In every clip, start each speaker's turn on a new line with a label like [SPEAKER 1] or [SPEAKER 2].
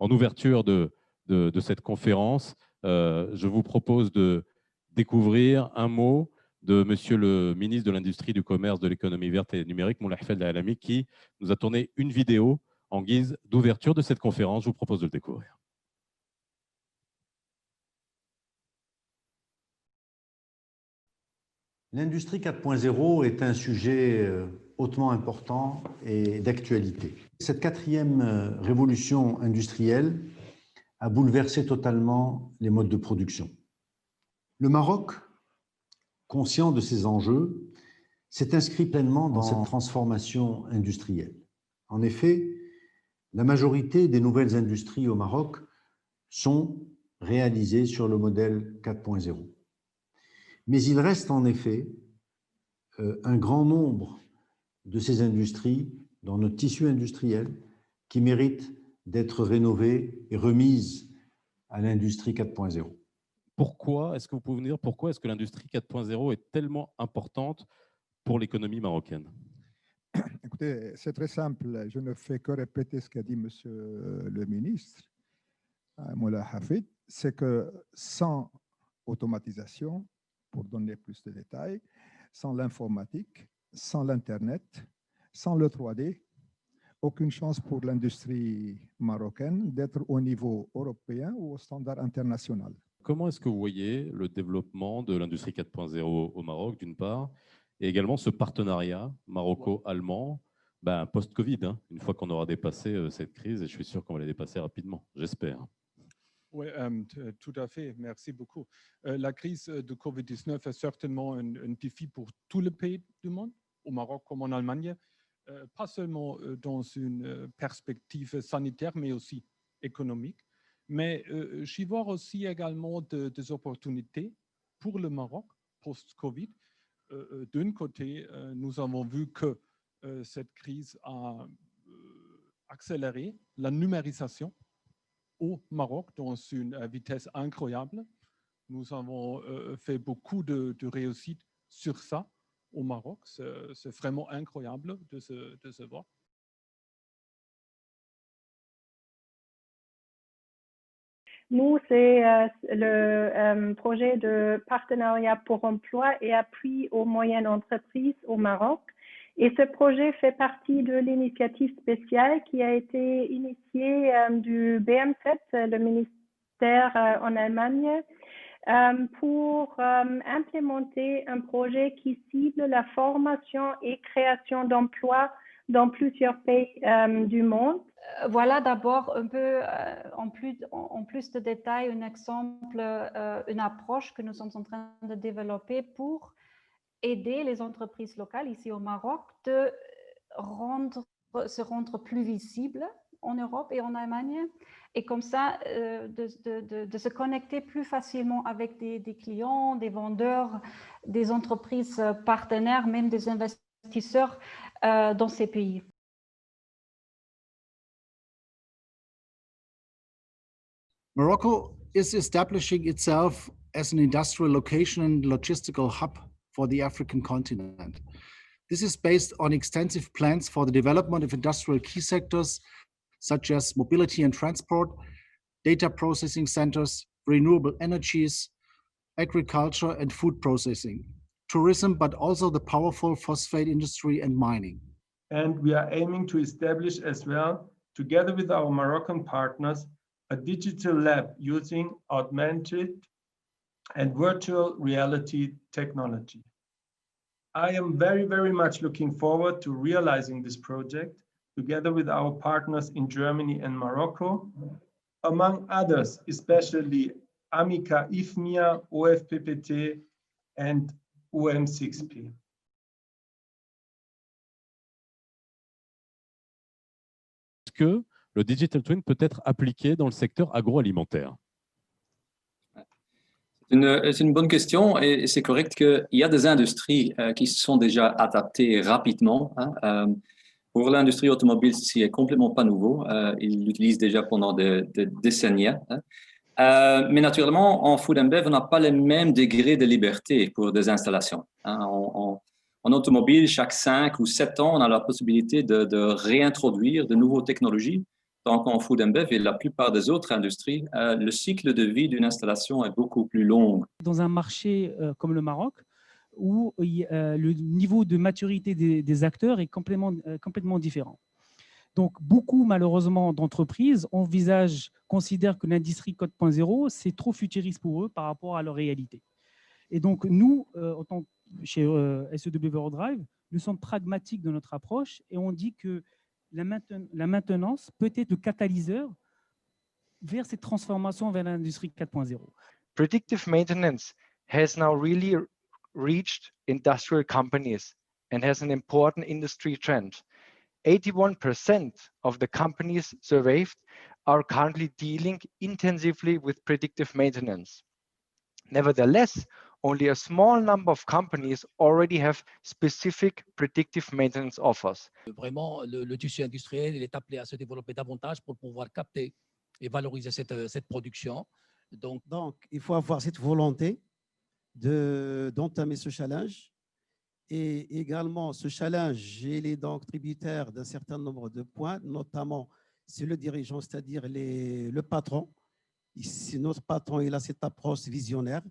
[SPEAKER 1] En ouverture de cette conférence, je vous propose de découvrir un mot de Monsieur le ministre de l'Industrie, du Commerce, de l'Économie verte et numérique, Moulay Hafed Alami, qui nous a tourné une vidéo en guise d'ouverture de cette conférence. Je vous propose de le découvrir.
[SPEAKER 2] L'industrie 4.0 est un sujet hautement important et d'actualité. Cette quatrième révolution industrielle a bouleversé totalement les modes de production. Le Maroc, conscient de ces enjeux, s'est inscrit pleinement dans cette transformation industrielle. En effet, la majorité des nouvelles industries au Maroc sont réalisées sur le modèle 4.0. Mais il reste en effet un grand nombre de ces industries dans notre tissu industriel qui méritent d'être rénovées et remises à l'industrie 4.0.
[SPEAKER 1] Pourquoi, est-ce que vous pouvez nous dire pourquoi est-ce que l'industrie 4.0 est tellement importante pour l'économie marocaine?
[SPEAKER 3] Écoutez, c'est très simple. Je ne fais que répéter ce qu'a dit Monsieur le ministre, Moulay Hafid, c'est que sans automatisation, pour donner plus de détails, sans l'informatique, sans l'Internet, sans le 3D, aucune chance pour l'industrie marocaine d'être au niveau européen ou au standard international.
[SPEAKER 1] Comment est-ce que vous voyez le développement de l'industrie 4.0 au Maroc, d'une part, et également ce partenariat maroco-allemand post-Covid, une fois qu'on aura dépassé cette crise, et je suis sûr qu'on va la dépasser rapidement, j'espère.
[SPEAKER 4] Oui, tout à fait. Merci beaucoup. La crise de Covid-19 est certainement un défi pour tous les pays du monde, au Maroc comme en Allemagne, pas seulement dans une perspective sanitaire, mais aussi économique. Mais j'y vois aussi également des opportunités pour le Maroc post-Covid. D'un côté, nous avons vu que cette crise a accéléré la numérisation au Maroc dans une vitesse incroyable. Nous avons fait beaucoup de réussite sur ça au Maroc. C'est vraiment incroyable de se voir.
[SPEAKER 5] Nous, c'est le projet de partenariat pour emploi et appui aux moyennes entreprises au Maroc. Et ce projet fait partie de l'initiative spéciale qui a été initiée du BM7, le ministère en Allemagne, pour implémenter un projet qui cible la formation et création d'emplois dans plusieurs pays du monde.
[SPEAKER 6] Voilà d'abord un peu, en plus de détails, un exemple, une approche que nous sommes en train de développer pour aider les entreprises locales ici au Maroc de se rendre plus visibles en Europe et en Allemagne, et comme ça de se connecter plus facilement avec des clients, des vendeurs, des entreprises partenaires, même des investisseurs dans ces pays.
[SPEAKER 7] Morocco is establishing itself as an industrial location and logistical hub for the African continent. This is based on extensive plans for the development of industrial key sectors such as mobility and transport, data processing centers, renewable energies, agriculture and food processing, tourism, but also the powerful phosphate industry and mining.
[SPEAKER 8] And we are aiming to establish as well, together with our Moroccan partners, a digital lab using augmented and virtual reality technology. I am very, very much looking forward to realizing this project together with our partners in Germany and Morocco, among others, especially Amica IFMIA, OFPPT, and OM6P.
[SPEAKER 1] Est-ce que le Digital Twin peut être appliqué dans le secteur agroalimentaire?
[SPEAKER 9] C'est une bonne question et c'est correct qu'il y a des industries qui se sont déjà adaptées rapidement. Pour l'industrie automobile, ceci est complètement pas nouveau. Ils l'utilisent déjà pendant des décennies. Mais naturellement, en Food and Bev, on n'a pas les mêmes degrés de liberté pour des installations. En automobile, chaque 5 ou 7 ans, on a la possibilité de réintroduire de nouvelles technologies tant qu'en food and bev et la plupart des autres industries, le cycle de vie d'une installation est beaucoup plus long.
[SPEAKER 10] Dans un marché comme le Maroc, où le niveau de maturité des acteurs est complètement différent. Donc, beaucoup, malheureusement, d'entreprises considèrent que l'industrie 4.0, c'est trop futuriste pour eux par rapport à leur réalité. Et donc, nous, chez SEW Eurodrive, nous sommes pragmatiques dans notre approche et on dit que la maintenance peut être le catalyseur vers cette transformation vers l'industrie 4.0.
[SPEAKER 11] Predictive maintenance has now really reached industrial companies and has an important industry trend. 81% of the companies surveyed are currently dealing intensively with predictive maintenance. Nevertheless, only a small number of companies already have specific predictive maintenance offers.
[SPEAKER 12] Vraiment, le tissu industriel il est appelé à se développer davantage pour pouvoir capter et valoriser cette production.
[SPEAKER 13] Donc, il faut avoir cette volonté d'entamer ce challenge. Et également, ce challenge, il est donc tributaire d'un certain nombre de points, notamment c'est le dirigeant, c'est-à-dire le patron. Ici, notre patron, il a cette approche visionnaire.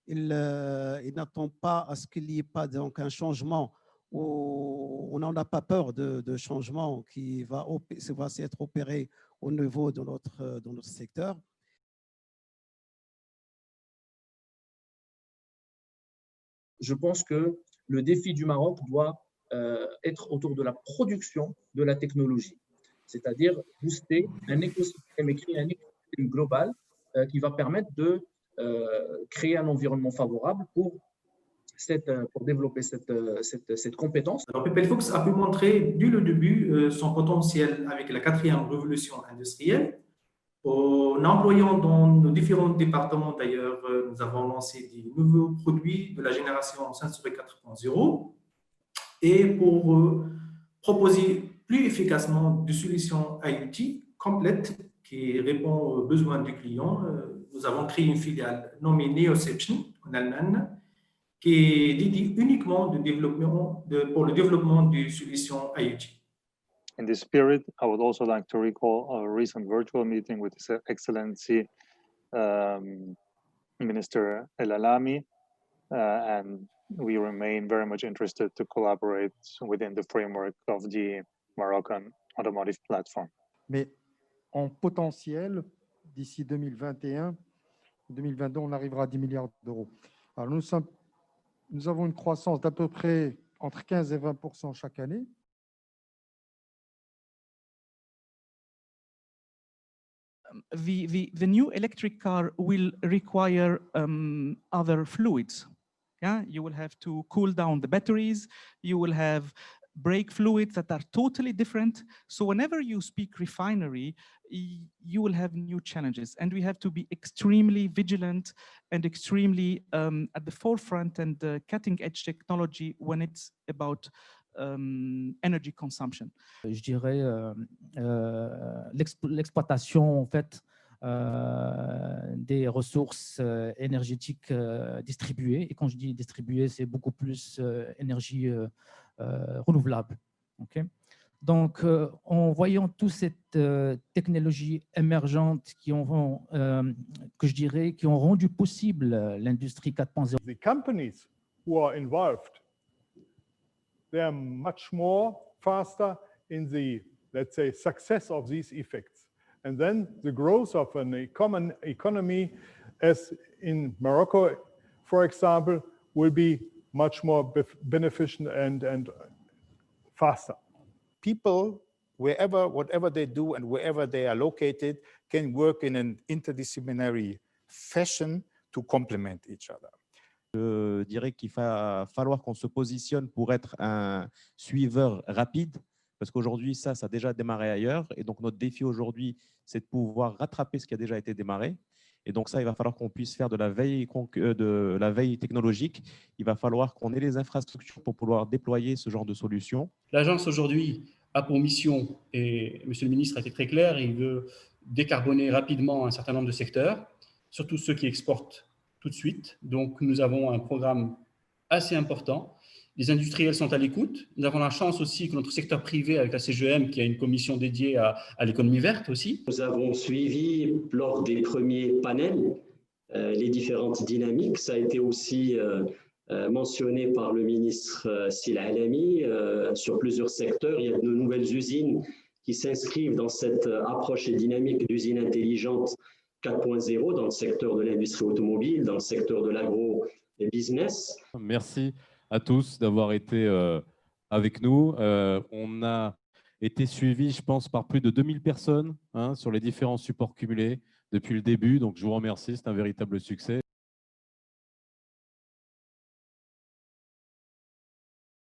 [SPEAKER 13] Il n'attend pas à ce qu'il n'y ait pas donc, un changement. On n'en a pas peur de changement qui va être opéré au niveau de notre secteur.
[SPEAKER 14] Je pense que le défi du Maroc doit être autour de la production de la technologie, c'est-à-dire booster un écosystème et créer un écosystème global qui va permettre de créer un environnement favorable pour développer cette compétence.
[SPEAKER 15] Alors, PPLFox a pu montrer dès le début son potentiel avec la 4e révolution industrielle. En employant dans nos différents départements, d'ailleurs, nous avons lancé des nouveaux produits de la génération Sensory 4.0 et pour proposer plus efficacement des solutions IoT complètes qui répondent aux besoins du client, nous avons créé une filiale nommée Neoception en Allemagne qui est dédiée uniquement pour le développement des solutions IoT.
[SPEAKER 16] In this spirit, I would also like to recall a recent virtual meeting with His Excellency Minister El Alami, and we remain very much interested to collaborate within the framework of the Moroccan automotive platform.
[SPEAKER 17] Mais en potentiel, d'ici 2021, 2022, on arrivera à 10 milliards d'euros. Alors nous avons une croissance d'à peu près entre 15 et 20% chaque année.
[SPEAKER 18] The new electric car will require other fluids. Yeah, you will have to cool down the batteries. You will have brake fluids that are totally different. So whenever you speak refinery, you will have new challenges, and we have to be extremely vigilant and extremely at the forefront and cutting edge technology when it's about energy consumption.
[SPEAKER 12] Je dirais l'exploitation en fait des ressources énergétiques distribuées. Et quand je dis distribuées, c'est beaucoup plus énergie renouvelable. Okay? Donc, en voyant toute cette technologie émergente qui ont, que je dirais, qui ont rendu possible l'industrie 4.0.
[SPEAKER 19] The companies who are involved, they are much more faster in the, let's say, success of these effects. And then the growth of a common economy, as in Morocco, for example, will be much more beneficial and faster.
[SPEAKER 20] People, whatever they do and wherever they are located, can work in an interdisciplinary fashion to complement each other.
[SPEAKER 21] Je dirais qu'il va falloir qu'on se positionne pour être un suiveur rapide, parce qu'aujourd'hui, ça a déjà démarré ailleurs. Et donc, notre défi aujourd'hui, c'est de pouvoir rattraper ce qui a déjà été démarré. Et donc, ça, il va falloir qu'on puisse faire de la veille technologique. Il va falloir qu'on ait les infrastructures pour pouvoir déployer ce genre de solutions.
[SPEAKER 22] L'agence, aujourd'hui, a pour mission, et Monsieur le ministre a été très clair, il veut décarboner rapidement un certain nombre de secteurs, surtout ceux qui exportent tout de suite. Donc, nous avons un programme assez important Les industriels sont à l'écoute. Nous avons la chance aussi que notre secteur privé, avec la CGM, qui a une commission dédiée à l'économie verte aussi.
[SPEAKER 2] Nous avons suivi lors des premiers panels les différentes dynamiques. Ça a été aussi mentionné par le ministre Sil Alami sur plusieurs secteurs. Il y a de nouvelles usines qui s'inscrivent dans cette approche et dynamique d'usine intelligente 4.0 dans le secteur de l'industrie automobile, dans le secteur de l'agro-business.
[SPEAKER 1] Merci à tous d'avoir été avec nous. On a été suivis, je pense, par plus de 2000 personnes sur les différents supports cumulés depuis le début. Donc, je vous remercie. C'est un véritable succès.